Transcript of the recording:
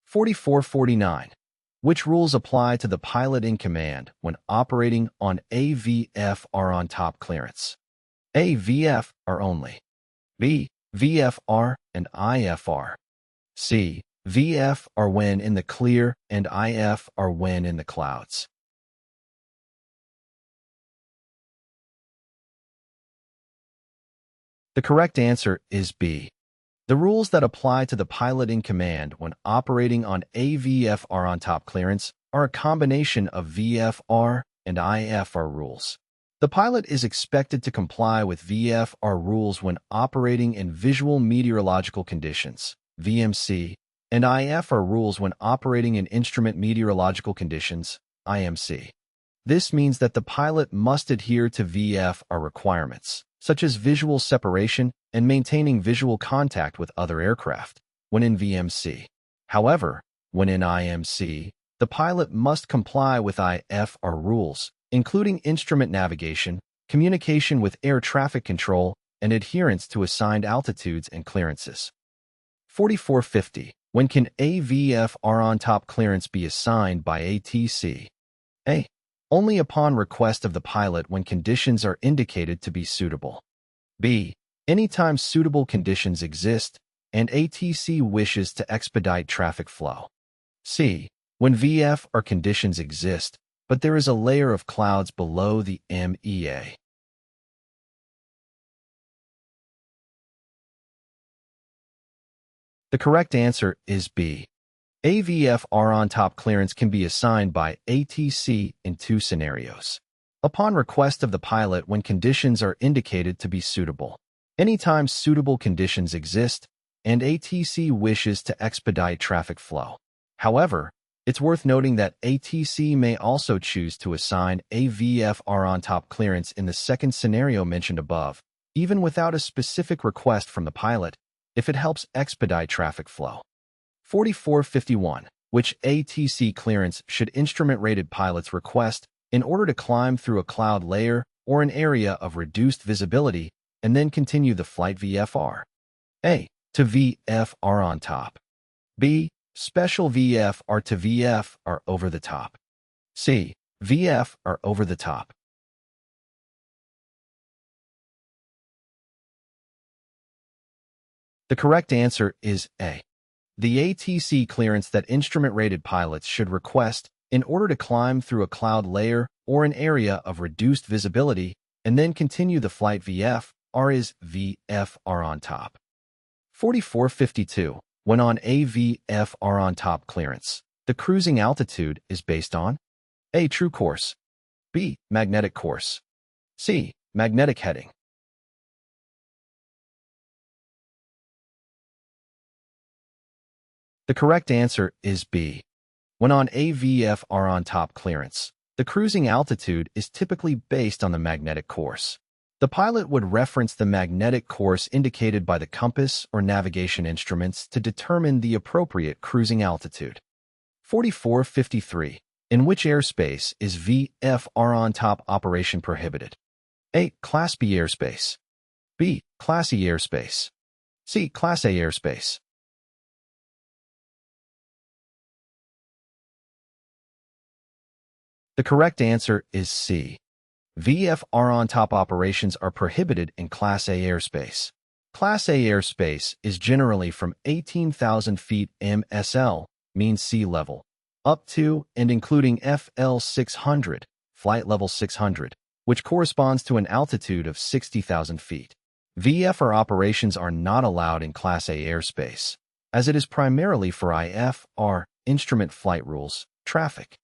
4449. Which rules apply to the pilot in command when operating on a VFR-on-top clearance? A. VFR only. B. VFR and IFR. C. VFR when in the clear and IFR when in the clouds. The correct answer is B. The rules that apply to the pilot in command when operating on a VFR-on-top clearance are a combination of VFR and IFR rules. The pilot is expected to comply with VFR rules when operating in visual meteorological conditions, VMC, and IFR rules when operating in instrument meteorological conditions, IMC. This means that the pilot must adhere to VFR requirements, such as visual separation and maintaining visual contact with other aircraft, when in VMC. However, when in IMC, the pilot must comply with IFR rules, including instrument navigation, communication with air traffic control, and adherence to assigned altitudes and clearances. 4450. When can a VFR-on-top clearance be assigned by ATC? A. Only upon request of the pilot when conditions are indicated to be suitable. B. Anytime suitable conditions exist and ATC wishes to expedite traffic flow. C. When VFR conditions exist, but there is a layer of clouds below the MEA. The correct answer is B. A VFR-on-top clearance can be assigned by ATC in two scenarios. Upon request of the pilot when conditions are indicated to be suitable. Anytime suitable conditions exist and ATC wishes to expedite traffic flow. However, it's worth noting that ATC may also choose to assign a VFR-on-top clearance in the second scenario mentioned above, even without a specific request from the pilot, if it helps expedite traffic flow. 4451. Which ATC clearance should instrument-rated pilots request in order to climb through a cloud layer or an area of reduced visibility and then continue the flight VFR? A. To VFR on top. B. Special VFR to VFR over the top. C. VFR over the top. The correct answer is A. The ATC clearance that instrument-rated pilots should request in order to climb through a cloud layer or an area of reduced visibility and then continue the flight VFR is VFR on top. 4452. When on a VFR on top clearance, the cruising altitude is based on A. True course. B. Magnetic course. C. Magnetic heading. The correct answer is B. When on a VFR on top clearance, the cruising altitude is typically based on the magnetic course. The pilot would reference the magnetic course indicated by the compass or navigation instruments to determine the appropriate cruising altitude. 4453. In which airspace is VFR on top operation prohibited? A. Class B airspace. B. Class E airspace. C. Class A airspace. The correct answer is C. VFR on top operations are prohibited in Class A airspace. Class A airspace is generally from 18,000 feet MSL, mean sea level, up to and including FL 600, flight level 600, which corresponds to an altitude of 60,000 feet. VFR operations are not allowed in Class A airspace, as it is primarily for IFR, instrument flight rules, traffic,